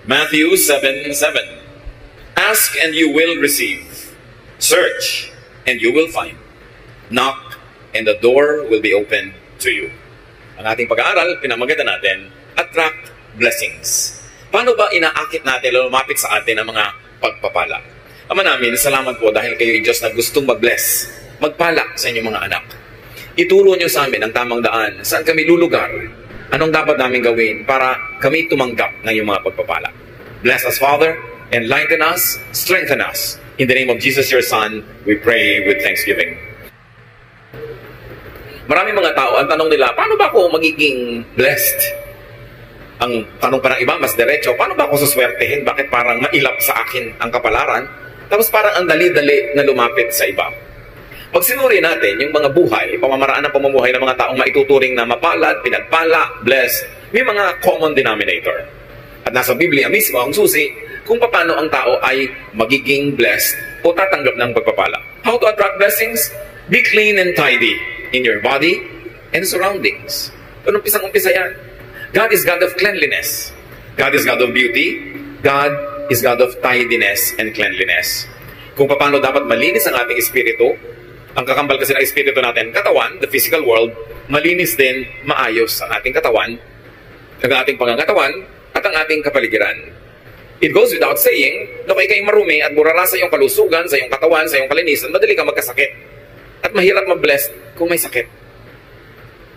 Matthew 7:7. Ask and you will receive. Search and you will find. Knock and the door will be open to you. Ang ating pag-aaral, pinamagatan natin, attract blessings. Paano ba inaakit natin, lumapit sa atin ang mga pagpapala? Ama namin, salamat po dahil kayo Diyos na gustong mag-bless, magpala sa inyong mga anak. Ituro niyo sa amin ang tamang daan, saan kami lulugar, anong dapat namin gawin para kami tumanggap ng iyong mga pagpapala. Bless us, Father, enlighten us, strengthen us. In the name of Jesus, your Son, we pray with thanksgiving. Maraming mga tao, ang tanong nila, paano ba ako magiging blessed? Ang tanong pa ng iba, mas diretso, paano ba ako suswertehin? Bakit parang mailap sa akin ang kapalaran? Tapos parang ang dali-dali na lumapit sa iba. Pag sinuri natin yung mga buhay, pamamaraan ng pamumuhay ng mga taong maituturing na mapalad, pinagpala, blessed, may mga common denominator. At nasa Biblia mismo ang susi kung paano ang tao ay magiging blessed o tatanggap ng pagpapala. How to attract blessings? Be clean and tidy in your body and surroundings. Umpisang-umpisa yan. God is God of cleanliness. God is God of beauty. God is God of tidiness and cleanliness. Kung paano dapat malinis ang ating espiritu, ang kakambal kasi ng espiritu natin, katawan, the physical world, malinis din, maayos ang ating katawan, ang ating pangangatawan, at ang ating kapaligiran. It goes without saying na kung ikay marumi at burara sa iyong kalusugan, sa iyong katawan, sa iyong kalinisan, madali ka magkasakit. At mahirap mag-bless kung may sakit.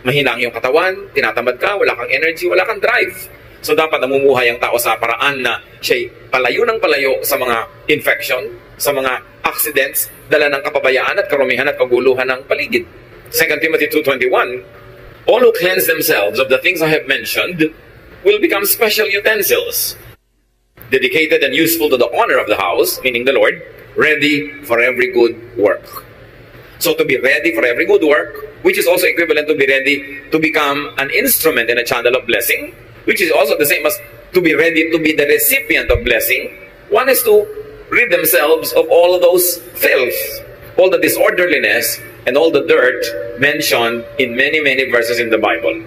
Mahina ang iyong katawan, tinatamad ka, wala kang energy, wala kang drive. So dapat namumuhay ang tao sa paraan na siya'y palayo ng palayo sa mga infection, sa mga accidents, dala ng kapabayaan at karumihan at kaguluhan ng paligid. 2 Timothy 2:21, all who cleanse themselves of the things I have mentioned will become special utensils, dedicated and useful to the honor of the house, meaning the Lord, ready for every good work. So to be ready for every good work, which is also equivalent to be ready to become an instrument and a channel of blessing, which is also the same as to be ready to be the recipient of blessing, one is to rid themselves of all of those filth, all the disorderliness, and all the dirt mentioned in many, many verses in the Bible.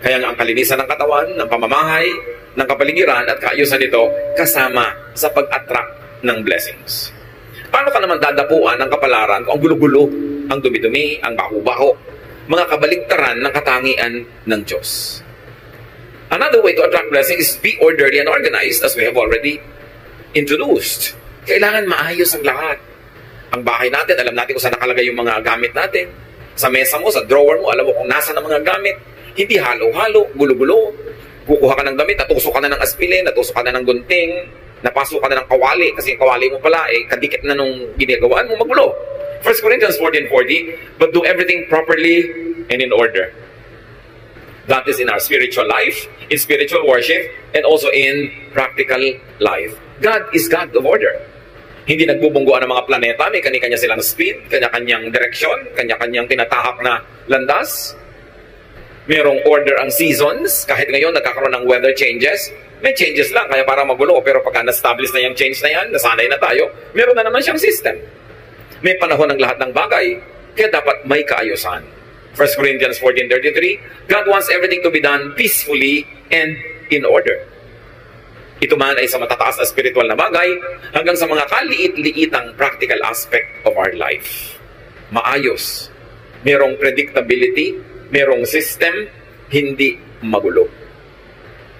Kaya nga ang kalinisan ng katawan, ng pamamahay, ng kapaligiran at kaayusan nito kasama sa pag-attract ng blessings. Paano ka naman dadapuan ng kapalaran kung ang gulo-gulo, ang dumi-dumi, ang baho-baho, mga kabaligtaran ng katangian ng Diyos? Another way to attract blessings is be orderly and organized, as we have already introduced. Kailangan maayos ang lahat. Ang bahay natin, alam natin kung saan nakalagay yung mga gamit natin. Sa mesa mo, sa drawer mo, alam mo kung nasa ng mga gamit. Hindi halo-halo, gulo-gulo. Kukuha ka ng damit, natusok ka na ng aspilin, natusok ka na ng gunting, napasok ka na ng kawali, kasi yung kawali mo pala, kadikit na nung ginagawaan mo, magulo. 1 Corinthians 14:40, but do everything properly and in order. That is in our spiritual life, in spiritual worship, and also in practical life. God is God of order. Hindi nagbubungguan ng mga planeta, may kanya-kanya silang speed, kanya-kanyang direksyon, kanya-kanyang tinatahak na landas. Merong order ang seasons, kahit ngayon nagkakaroon ng weather changes, may changes lang, kaya para magulo, pero pagka na-establish na yung change na yan, nasanay na tayo, meron na naman siyang system. May panahon ng lahat ng bagay, kaya dapat may kaayusan. 1 Corinthians 14:33, God wants everything to be done peacefully and in order. Ito man ay sa matataas na spiritual na bagay, hanggang sa mga kaliit-liitang practical aspect of our life. Maayos. Merong predictability, merong system, hindi magulo.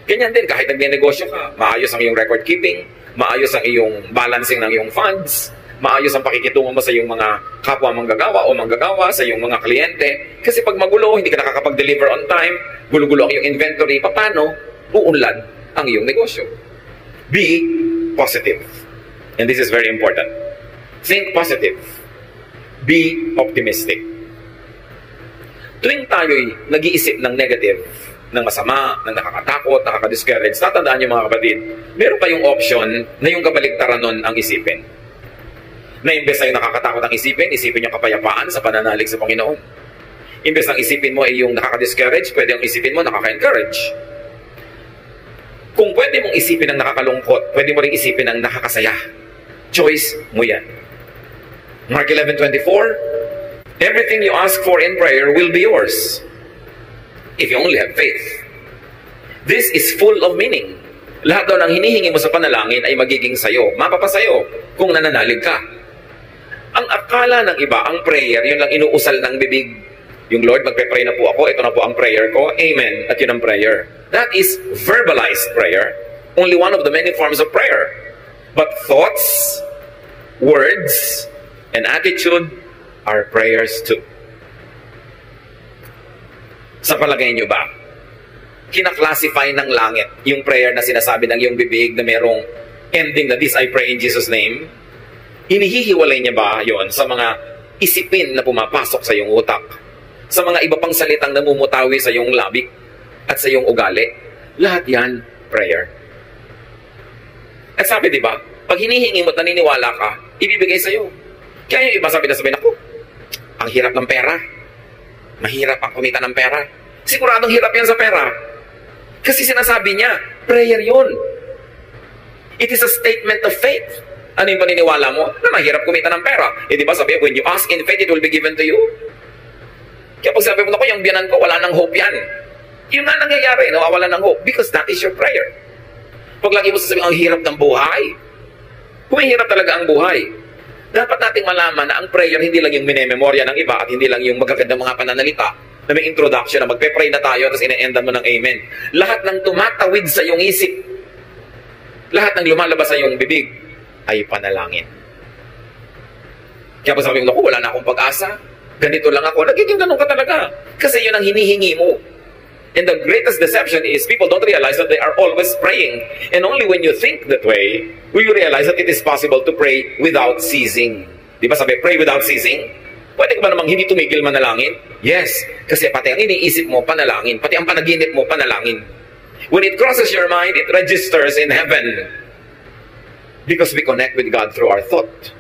Ganyan din, kahit nagnenegosyo ka, maayos ang iyong record keeping, maayos ang iyong balancing ng iyong funds, maayos ang pakikitungo mo sa iyong mga kapwa manggagawa o manggagawa, sa iyong mga kliyente. Kasi pag magulo, hindi ka nakakapag-deliver on time, gulo-gulo ang iyong inventory, paano uunlad ang iyong negosyo? Be positive. And this is very important. Think positive. Be optimistic. Tuwing tayo'y nag-iisip ng negative, ng masama, ng nakakatakot, nakaka-discourage, tatandaan niyo mga kapatid, meron kayong option na yung kabaligtaran nun ang isipin. Na imbes na yung nakakatakot ang isipin yung kapayapaan sa pananalig sa Panginoon. Imbes na isipin mo ay yung nakaka-discourage, pwede yung isipin mo nakaka-encourage. Kung pwede mong isipin ang nakakalungkot, pwede mo rin isipin ang nakakasaya. Choice mo yan. Mark 11:24, everything you ask for in prayer will be yours if you only have faith. This is full of meaning. Lahat daw ng hinihingi mo sa panalangin ay magiging sayo. Mapapasayo kung nananalig ka. Ang akala ng iba, ang prayer, yun lang inuusal ng bibig. Yung Lord, magpe-pray na po ako, ito na po ang prayer ko, amen, at yun ang prayer. That is verbalized prayer. Only one of the many forms of prayer. But thoughts, words, and attitude are prayers too. Sa palagay nyo ba, kinaklasify ng langit yung prayer na sinasabi ng iyong bibig na merong ending na this I pray in Jesus' name? Hinihihiwalay niya ba yon sa mga isipin na pumapasok sa iyong utak? Sa mga iba pang salitang namumutawi sa iyong labi at sa iyong ugali? Lahat yan, prayer. At sabi, di ba, pag hinihingi mo at naniniwala ka, ibibigay sa iyo. Kaya yung iba sabi ako, ang hirap ng pera. Mahirap ang kumita ng pera. Siguradong hirap yan sa pera. Kasi sinasabi niya, prayer yun. It is a statement of faith. Ano yung paniniwala mo? Na mahirap kumita ng pera. Eh di ba sabi, when you ask in faith, it will be given to you. Kaya pag sabi mo na ko, yung biyanan ko, wala nang hope yan. Yun nga nangyayari, nawawala ng hope. Because that is your prayer. Pag lagi mo sasabihin, ang hirap ng buhay. Humihirap talaga ang buhay. Dapat nating malaman na ang prayer hindi lang yung minememorya ng iba at hindi lang yung magagandang mga pananalita na may introduction na magpe-pray na tayo tapos ine-endan mo ng amen. Lahat ng tumatawid sa iyong isip, lahat ng lumalabas sa iyong bibig ay panalangin. Kaya pag sabi mo, naku, wala na akong pag-asa, ganito lang ako, nagiging ganun ka talaga. Kasi yun ang hinihingi mo. And the greatest deception is people don't realize that they are always praying. And only when you think that way, will you realize that it is possible to pray without ceasing. Di ba sabi, pray without ceasing? Pwede ka ba namang hindi tumigil manalangin? Yes, kasi pati ang iniisip mo, panalangin. Pati ang panaginip mo, panalangin. When it crosses your mind, it registers in heaven. Because we connect with God through our thought.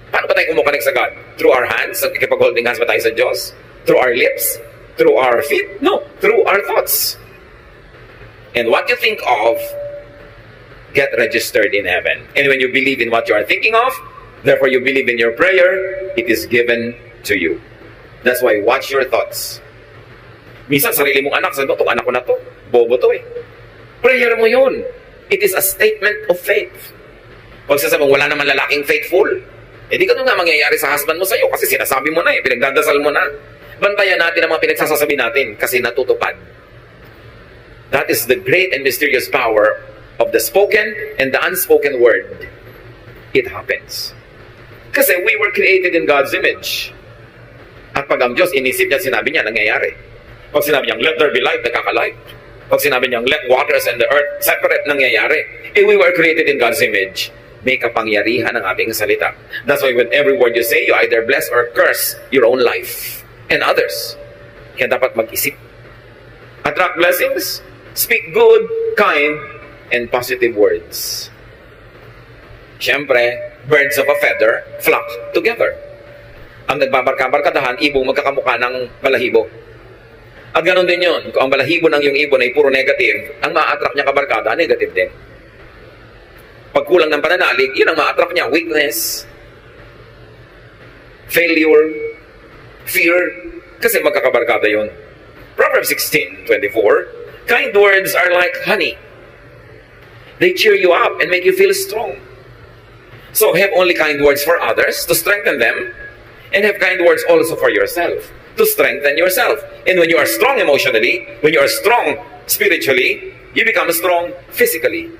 Paano ba tayo kumukonect sa God? Through our hands? Kipag-holding hands ba tayo sa Diyos? Through our lips? Through our feet? No, through our thoughts. And what you think of, get registered in heaven. And when you believe in what you are thinking of, therefore you believe in your prayer, it is given to you. That's why watch your thoughts. Minsan sarili mong anak, sabi mo, itong anak ko na to, bobo to eh. Prayer mo yun. It is a statement of faith. Pag sasabi mo, wala naman lalaking faithful, eh di ganun nga mangyayari sa husband mo sa'yo kasi sinasabi mo na eh, pinagdadasal mo na. Bantayan natin ang mga pinagsasasabi natin kasi natutupad. That is the great and mysterious power of the spoken and the unspoken word. It happens. Kasi we were created in God's image. At pag ang Diyos inisip niya, sinabi niya, nangyayari. Pag sinabi niya, let there be light, nagkakalight. Pag sinabi niya, let waters and the earth separate, nangyayari. Eh, we were created in God's image. May kapangyarihan ang ating salita. That's why with every word you say, you either bless or curse your own life and others. Kaya dapat mag-isip. Attract blessings, speak good, kind, and positive words. Siyempre, birds of a feather flock together. Ang nagbabarka-barkadahan, ibong magkakamukha ng balahibo. At ganoon din yun. Kung ang balahibo ng yung ibon ay puro negative, ang ma-attract niya kabarkada, negative din. Pag kulang ng pananalig, yun ang ma-attract niya, weakness, failure, fear, kasi magkakabarkada yun. Proverbs 16:24, kind words are like honey. They cheer you up and make you feel strong. So have only kind words for others to strengthen them, and have kind words also for yourself to strengthen yourself. And when you are strong emotionally, when you are strong spiritually, you become strong physically.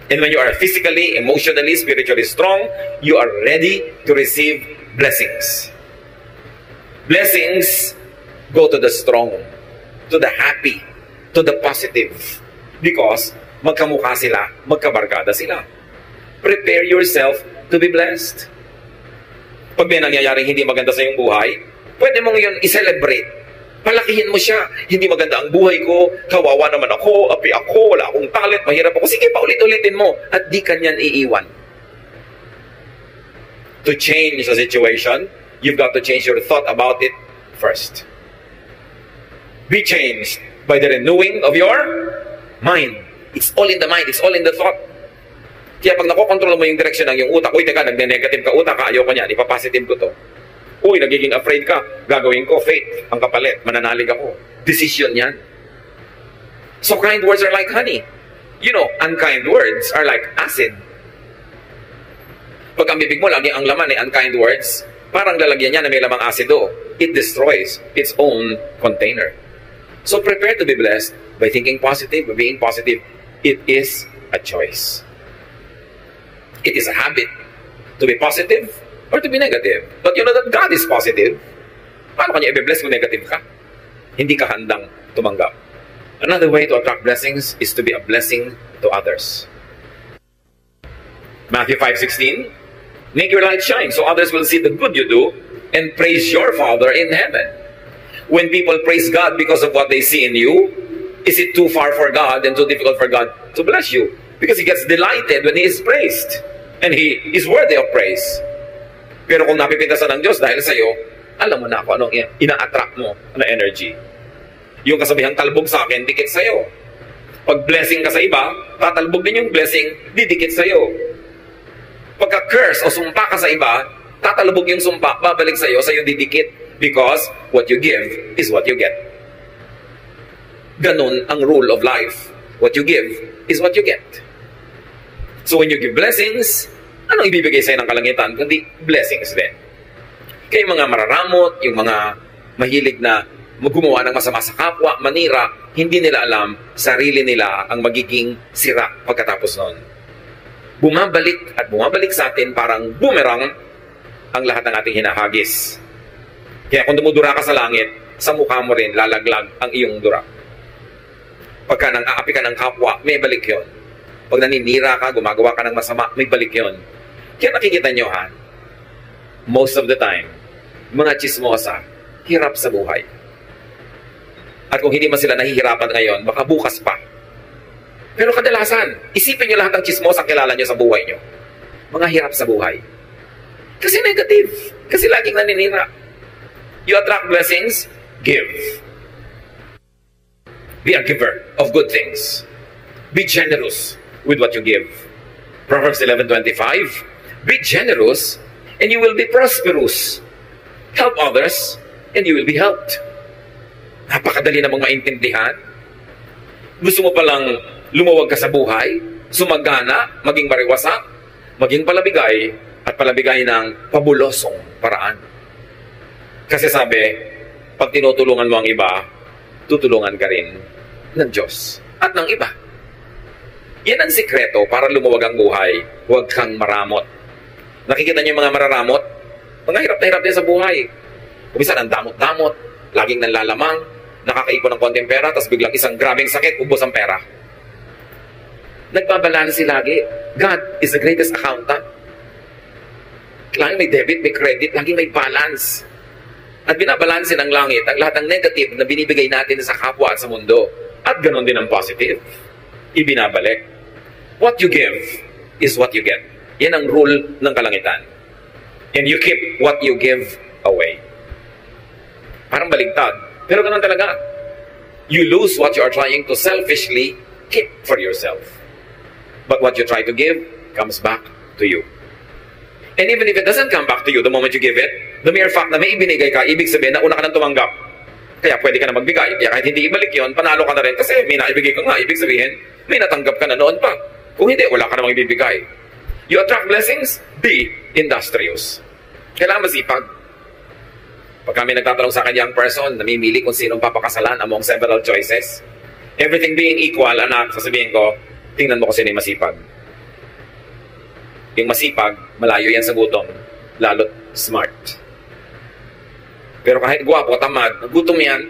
And when you are physically, emotionally, spiritually strong, you are ready to receive blessings. Blessings go to the strong, to the happy, to the positive. Because magkamukha sila, magkabarkada sila. Prepare yourself to be blessed. Pag may nangyayaring hindi maganda sa iyong buhay, pwede mong yun i-celebrate. Palakihin mo siya. Hindi maganda ang buhay ko, kawawa naman ako, api ako, wala akong talent, mahirap ako. Sige, paulit-ulitin mo at di kanyan iiwan. To change the situation, you've got to change your thought about it first. Be changed by the renewing of your mind. It's all in the mind. It's all in the thought. Kaya pag nakokontrol mo yung direksyon ng yung utak, uy, teka, nagne-negative ka utak, ayoko niyan, ipapositive ko to. Uy, nagiging afraid ka, gagawin ko, faith, ang kapalit, mananalig ako. Decision yan. So kind words are like honey. You know, unkind words are like acid. Pag ang bibig mo lagi ang laman ay unkind words, parang lalagyan niya na may lamang asido. It destroys its own container. So prepare to be blessed by thinking positive, by being positive. It is a choice. It is a habit to be positive or to be negative. But you know that God is positive. Paano kanya i-bless kung negative ka? Hindi ka handang tumanggap. Another way to attract blessings is to be a blessing to others. Matthew 5:16, make your light shine so others will see the good you do and praise your Father in heaven. When people praise God because of what they see in you, is it too far for God and too difficult for God to bless you? Because He gets delighted when He is praised. And He is worthy of praise. Pero kung napipintasan ng Diyos dahil sa iyo, alam mo na kung anong ina-attract mo na energy. Yung kasabihang talbog sa akin, dikit sa'yo. Pag blessing ka sa iba, tatalbog din yung blessing, didikit sa'yo. Pagka curse o sumpa ka sa iba, tatalbog yung sumpa, babalik sa'yo didikit. Because what you give is what you get. Ganun ang rule of life. What you give is what you get. So when you give blessings, anong ibibigay sa'yo ng kalangitan? Kundi blessings din. Kaya yung mga mararamot, yung mga mahilig na gumawa ng masama sa kapwa, manira, hindi nila alam, sarili nila ang magiging sira pagkatapos nun. Bumabalik at bumabalik sa atin parang boomerang ang lahat ng ating hinahagis. Kaya kung dumudura ka sa langit, sa mukha mo rin lalaglag ang iyong dura. Pagka nang aapi ka ng kapwa, may balik yon. Pag naninira ka, gumagawa ka ng masama, may balik yon. Kaya nakikita nyo ha, most of the time, mga chismosa, hirap sa buhay. At kung hindi man sila nahihirapan ngayon, baka bukas pa. Pero kadalasan, isipin nyo lahat ng chismosa kilala nyo sa buhay nyo. Mga hirap sa buhay. Kasi negative. Kasi laging naninira. You attract blessings, give. Be a giver of good things. Be generous with what you give. Proverbs 11:25, be generous and you will be prosperous. Help others and you will be helped. Napakadali namang maintindihan. Gusto mo palang lumuwag ka sa buhay, sumagana, maging mariwasak, maging palabigay, at palabigay ng pabulosong paraan. Kasi sabi, pag tinutulungan mo ang iba, tutulungan ka rin ng Diyos at ng iba. Yan ang sikreto para lumuwag ang buhay. Huwag kang maramot. Nakikita niyo yung mga mararamot? Mga hirap na hirap din sa buhay. Kumisa ang damot-damot, laging nanlalamang, nakakaipon ng konting pera, tapos biglang isang grabing sakit, ubos ang pera. Nagbabalansi lagi. God is the greatest accountant. Laging may debit, may credit, laging may balance. At binabalansin ng langit ang lahat ng negative na binibigay natin sa kapwa at sa mundo. At ganon din ang positive. Ibinabalik. What you give is what you get. Yan ang rule ng kalangitan. And you keep what you give away. Parang baligtad. Pero ganun talaga. You lose what you are trying to selfishly keep for yourself. But what you try to give comes back to you. And even if it doesn't come back to you the moment you give it, the mere fact na may ibinigay ka, ibig sabihin na una ka nang tumanggap. Kaya pwede ka na magbigay. Kaya kahit hindi ibalik yon, panalo ka na rin. Kasi may naibigay ka nga, ibig sabihin, may natanggap ka na noon pa. Kung hindi, wala ka namang ibibigay. You attract blessings, be industrious. Kailangan masipag. Pag kami nagtatanong sa akin young person, namimili kung sinong papakasalan among several choices. Everything being equal, anak, sasabihin ko, tingnan mo kung sino yung masipag. Yung masipag, malayo yan sa gutom, lalo't smart. Pero kahit gwapo, tamad, gutom yan,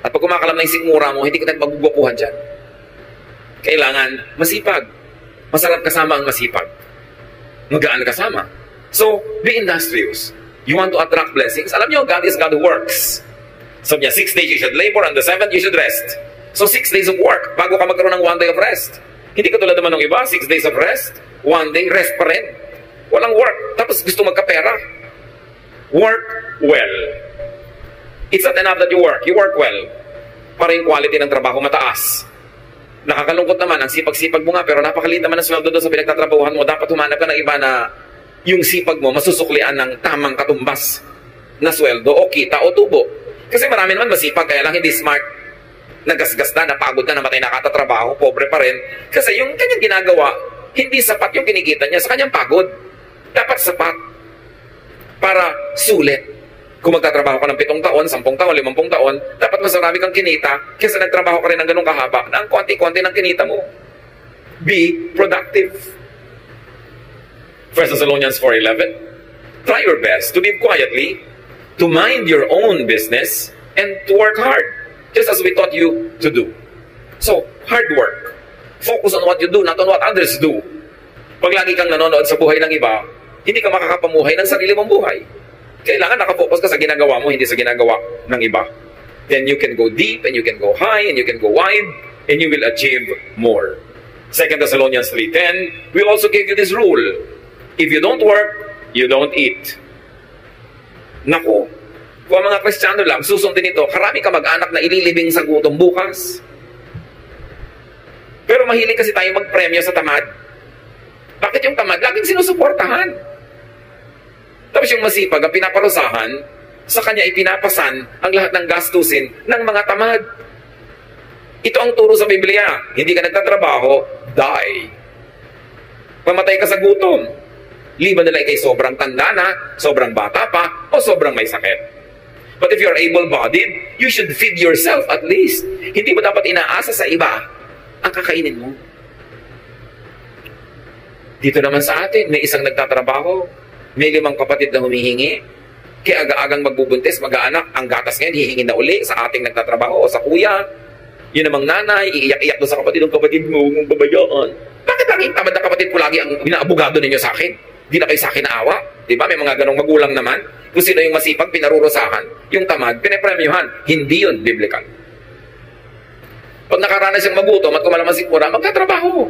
at pag kumakalam na yung sikmura mo, hindi ka tayo magugwapuhan dyan. Kailangan masipag. Masarap kasama ang masipag. Magaan kasama. So, be industrious. You want to attract blessings? Alam nyo, God is God who works. So, 6 days you should labor, and the 7th you should rest. So, 6 days of work, bago ka magkaroon ng 1 day of rest. Hindi ka tulad naman ng iba, 6 days of rest, 1 day, rest pa rin. Walang work. Tapos gusto magkapera. Work well. It's not enough that you work. You work well. Para yung quality ng trabaho mataas. Nakakalungkot naman, ang sipag-sipag mo nga, pero napakaliit naman ang sweldo doon sa pinagtatrabahuhan mo. Dapat humanap ka ng iba na yung sipag mo masusuklian ng tamang katumbas na sweldo o kita o tubo. Kasi marami naman masipag, kaya lang hindi smart. nagasgas na, napagod na, namatay na katatrabaho, pobre pa rin. Kasi yung kanyang ginagawa, hindi sapat yung kinikita niya sa kanyang pagod. Dapat sapat para sulit. Kung magtatrabaho ka ng 7 taon, 10 taon, 50 taon, dapat mas marami kang kinita kaysa nagtrabaho ka rin ng ganung kahaba na ang konti-konti ng kinita mo. Be productive. 1 Thessalonians 4:11. Try your best to live quietly, to mind your own business, and to work hard, just as we taught you to do. So, hard work. Focus on what you do, not on what others do. Pag lagi kang nanonood sa buhay ng iba, hindi ka makakapamuhay ng sarili mong buhay. Kailangan nakafocus ka sa ginagawa mo, hindi sa ginagawa ng iba. Then you can go deep, and you can go high, and you can go wide, and you will achieve more. 2 Thessalonians 3:10, we also gave you this rule. If you don't work, you don't eat. Naku, kung ang mga Kristiyano lang, susundin ito, karami ka mag-anak na ililibing sa gutom bukas. Pero mahilig kasi tayo magpremyo sa tamad. Bakit yung tamad? Laging sinusuportahan. Tapos yung masipag, ang pinaparusahan, sa kanya ipinapasan ang lahat ng gastusin ng mga tamad. Ito ang turo sa Biblia. Hindi ka nagtatrabaho, die. Mamatay ka sa gutom. Liban nila kay sobrang tanda na, sobrang bata pa, o sobrang may sakit. But if you're able-bodied, you should feed yourself at least. Hindi mo dapat inaasa sa iba ang kakainin mo. Dito naman sa atin, may isang nagtatrabaho, may 5 kapatid na humihingi, kaya aga-agang magbubuntis, mag-aanak, ang gatas ngayon, hihingin na uli sa ating nagtatrabaho o sa kuya. Yun namang nanay, iiyak-iyak doon sa kapatid mo, huwag mong babayaan. Bakit laging tamad na kapatid ko lagi ang inaabogado ninyo sa akin? Di na kayo sa akin naawa. Diba? May mga ganong magulang naman. Kung sino yung masipag, pinarurusahan. Yung tamad, pinapremyuhan. Hindi yun biblical. Pag nakaranas siyang magutom at kumalaman si Pura, magtatrabaho.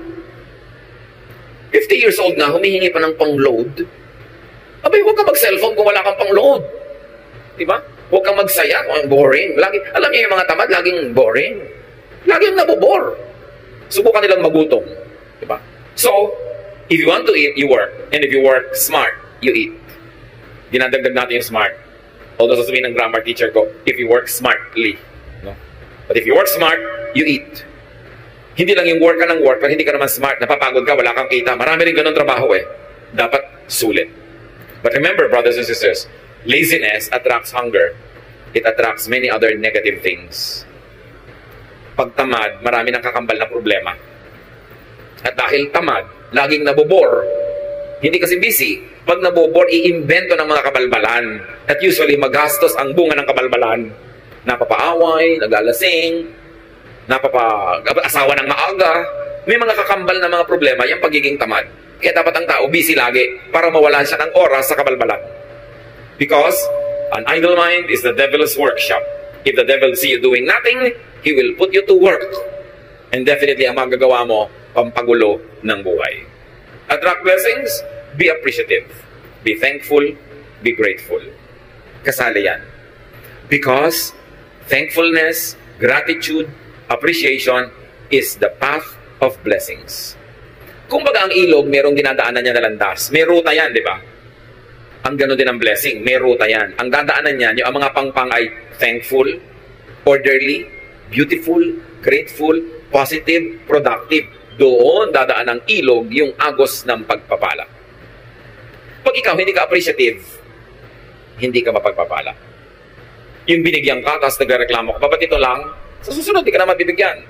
50 years old na, humihingi pa ng pang-load. Abay, huwag ka mag-cellphone kung wala kang pang-load. Diba? Huwag kang magsaya kung boring. Alam niyo yung mga tamad, laging boring. Laging nabobore. Subukan nilang magutom. Diba? So, if you want to eat, you work. And if you work smart, you eat. Dinadagdag natin yung smart. Although sasabihin ng grammar teacher ko, if you work smartly. No? But if you work smart, you eat. Hindi lang yung work ka ng work, pero hindi ka naman smart. Napapagod ka, wala kang kita. Marami rin ganun trabaho eh. Dapat sulit. But remember, brothers and sisters, laziness attracts hunger. It attracts many other negative things. Pag tamad, marami nang kakambal na problema. At dahil tamad, laging nabobor. Hindi kasi busy. Pag nabobor, iimbento ng mga kabalbalan. At usually, magastos ang bunga ng kabalbalan. Napapaaway, naglalasing, asawa ng maaga. May mga kakambal na mga problema, yung pagiging tamad. Kaya dapat ang tao busy lagi para mawala siya ng oras sa kabalbalan. Because an idle mind is the devil's workshop. If the devil see you doing nothing, he will put you to work. And definitely, ang magagawa mo, pampagulo ng buhay. Attract blessings, be appreciative. Be thankful, be grateful. Kasali yan. Because thankfulness, gratitude, appreciation is the path of blessings. Kumbaga ang ilog, merong dinadaanan niya na landas. May ruta yan, di ba? Ang gano'n din ang blessing, may ruta yan. Ang dadaanan niyan, yung mga pangpang ay thankful, orderly, beautiful, grateful, positive, productive. Doon dadaan ang ilog yung agos ng pagpapala. Pag ikaw hindi ka appreciative, hindi ka mapagpapala. Yung binigyan ka, tapos nagreklamo ka, ba't ito lang? Sa susunod, di ka na mabibigyan.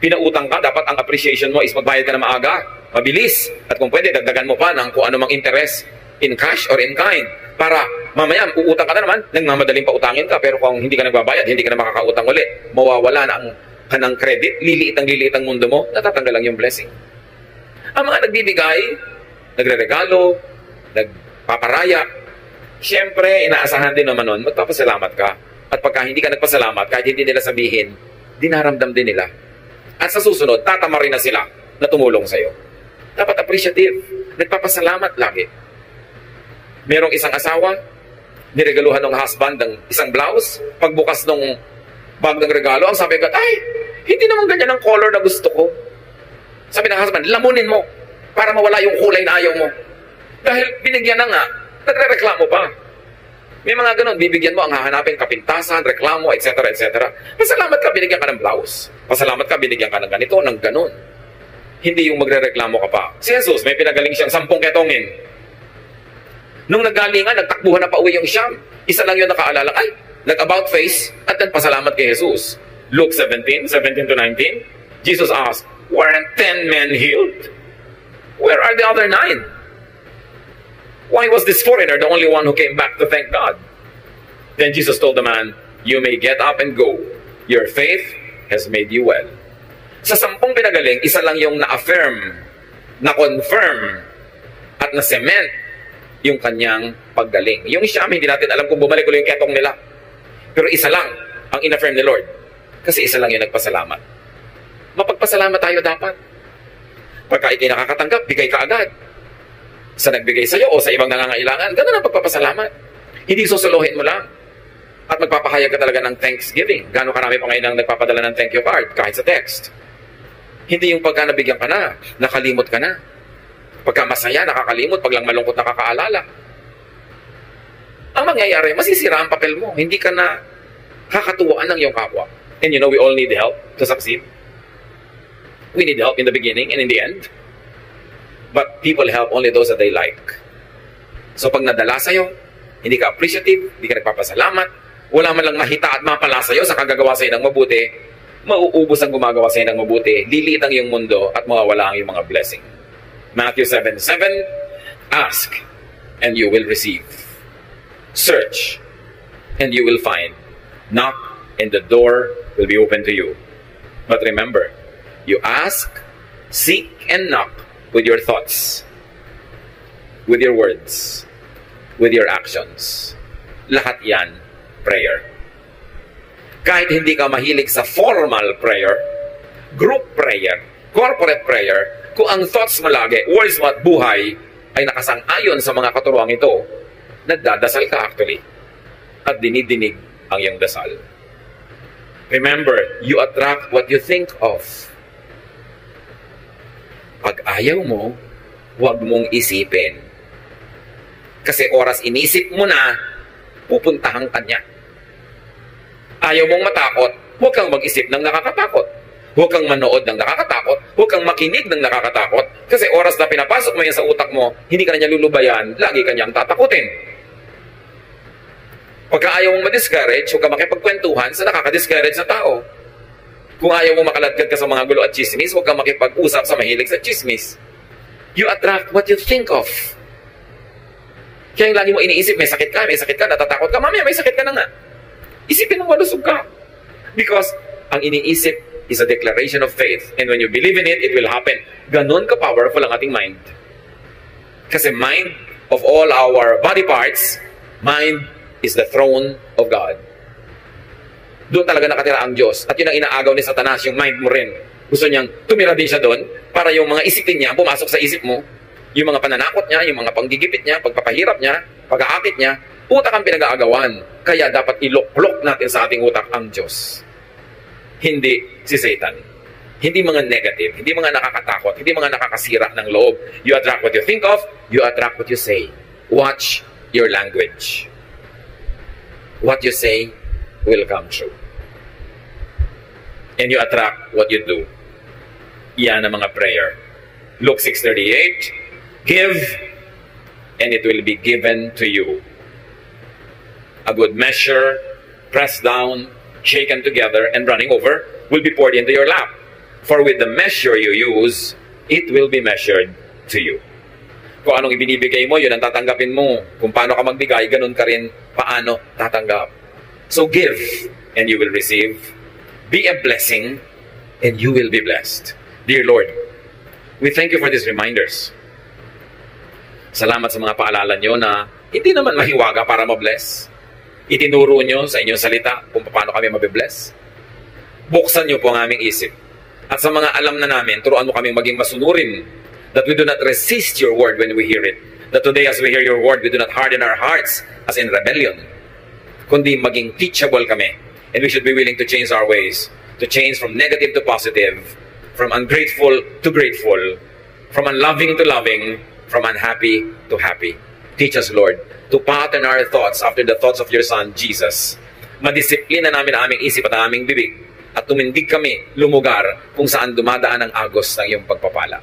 Pinautang ka, dapat ang appreciation mo is magbayad ka na maaga, mabilis, at kung pwede, dagdagan mo pa ng kung ano mang interest in cash or in kind. Para mamaya, uutang ka na naman, nagmamadaling pautangin ka, pero kung hindi ka nagbabayad, hindi ka na makakautang ulit, mawawala na ang kanang credit, liliit ang mundo mo, natatanggal lang yung blessing. Ang mga nagbibigay, nagre-regalo, nagpaparaya, siyempre, inaasahan din naman nun, magpapasalamat ka. At pagka hindi ka nagpasalamat, kahit hindi nila sabihin, dinaramdam din nila. At sa susunod, tatama rin na sila na tumulong sa'yo. Dapat appreciative. Nagpapasalamat lagi. Merong isang asawa, niregaluhan ng husband ng isang blouse, pagbukas ng bag ng regalo, ang sabi ko, ay, hindi naman ganyan ang color na gusto ko. Sabi ng husband, lamunin mo para mawala yung kulay na ayaw mo. Dahil binigyan na nga, nagre-reklamo pa. May mga ganun, bibigyan mo ang hahanapin, kapintasan, reklamo, etc. etc. Pasalamat ka, binigyan ka ng blouse. Pasalamat ka, binigyan ka ng ganito, ng ganun. Hindi yung magre-reklamo ka pa. Si Jesus, may pinagaling siyang 10 ketongin. Nung naggalingan, nagtakbuhan na pa uwi yung siyam. Isa lang yun nakaalala, ay, nag-about face, at nagpasalamat kay Jesus. Luke 17 to 19, Jesus asked, weren't 10 men healed? Where are the other 9? Why was this foreigner the only one who came back to thank God? Then Jesus told the man, you may get up and go. Your faith has made you well. Sa 10 pinagaling, isa lang yung na-affirm, na-confirm, at na-cement yung kanyang paggaling. Yung siyam, hindi natin alam kung bumalik ulit yung ketong nila. Pero isa lang ang in-affirm ni Lord. Kasi isa lang yung nagpasalamat. Mapagpasalamat tayo dapat. Pagka ikay nakakatanggap, bigay ka agad. Sa nagbigay sa'yo o sa ibang nangangailangan, ganun ang pagpapasalamat. Hindi susuluhin mo lang. At magpapahayag ka talaga ng thanksgiving. Gano'ng karami pa ngayon ang nagpapadala ng thank you card, kahit sa text. Hindi yung pagka nabigyan ka na, nakalimot ka na. Pagka masaya, nakakalimot, pag lang malungkot, nakakaalala. Ang mangyayari, masisira ang papel mo. Hindi ka na kakatuwaan ng iyong kapwa. And you know, we all need help to succeed. We need help in the beginning and in the end. But people help only those that they like. So pag nadala sa'yo, hindi ka appreciative, hindi ka nagpapasalamat, wala man lang mahita at mapala sa'yo sa kagagawa sa'yo ng mabuti, mauubos ang gumagawa sa'yo ng mabuti, liliit ang iyong mundo at mawawala ang iyong mga blessing. Matthew 7:7, ask and you will receive. Search and you will find. Knock and the door will be open to you. But remember, you ask, seek, and knock with your thoughts, with your words, with your actions. Lahat yan, prayer. Kahit hindi ka mahilig sa formal prayer, group prayer, corporate prayer, kung ang thoughts mo lagi, words mo at buhay, ay nakasang-ayon sa mga katuruang ito, nagdadasal ka actually. At dinidinig ang iyong dasal. Remember, you attract what you think of. Pag ayaw mo, huwag mong isipin. Kasi oras inisip mo na, pupuntahan ka niya. Ayaw mong matakot, huwag kang mag-isip ng nakakatakot. Huwag kang manood ng nakakatakot, huwag kang makinig ng nakakatakot, kasi oras na pinapasok mo yan sa utak mo, hindi ka na niya lulubayan, lagi ka niyang tatakutin. Pagka ayaw mong ma-discourage, huwag kang makipagkwentuhan sa nakaka-discourage na tao. Kung ayaw mo makaladkad ka sa mga gulo at chismis, huwag kang makipag-usap sa mahilig sa chismis. You attract what you think of. Kaya yung lagi mo iniisip, may sakit ka, natatakot ka, mamaya may sakit ka na nga. Isipin mo malusog ka. Because ang iniisip is a declaration of faith. And when you believe in it, it will happen. Ganon ka-powerful ang ating mind. Kasi mind of all our body parts, mind is the throne of God. Doon talaga nakatira ang Diyos. At yun ang inaagaw ni Satanas, yung mind mo rin. Gusto niyang tumira din siya doon para yung mga isipin niya, pumasok sa isip mo, yung mga pananakot niya, yung mga panggigipit niya, pagpapahirap niya, pag-aakit niya, utak ang pinag-aagawan. Kaya dapat ilok-lok natin sa ating utak ang Diyos. Hindi si Satan. Hindi mga negative, hindi mga nakakatakot, hindi mga nakakasira ng loob. You attract what you think of, you attract what you say. Watch your language. What you say will come true. And you attract what you do. Yan ang mga prayer. Luke 6:38, give, and it will be given to you. A good measure, pressed down, shaken together, and running over, will be poured into your lap. For with the measure you use, it will be measured to you. Kung anong ibinibigay mo, yun ang tatanggapin mo. Kung paano ka magbigay, ganun ka rin paano tatanggap. So give, and you will receive. Be a blessing, and you will be blessed. Dear Lord, we thank you for these reminders. Salamat sa mga paalala nyo na hindi naman mahiwaga para mabless. Itinuro nyo sa inyong salita kung paano kami mabibless. Buksan nyo po ang aming isip. At sa mga alam na namin, turuan mo kami maging masunurin, that we do not resist your word when we hear it. That today as we hear your word, we do not harden our hearts as in rebellion. Kundi maging teachable kami. And we should be willing to change our ways. To change from negative to positive. From ungrateful to grateful. From unloving to loving. From unhappy to happy. Teach us, Lord, to pattern our thoughts after the thoughts of your Son, Jesus. Madisiplina namin ang aming isip at ang aming bibig at tumindig kami lumugar kung saan dumadaan ang agos ng iyong pagpapala.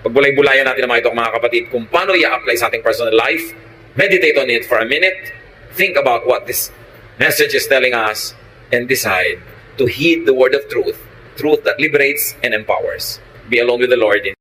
Pagbulay-bulayan natin ang mga ito, mga kapatid, kung paano i-apply sa ating personal life. Meditate on it for a minute. Think about what this message is telling us and decide to heed the word of truth, truth that liberates and empowers. Be alone with the Lord in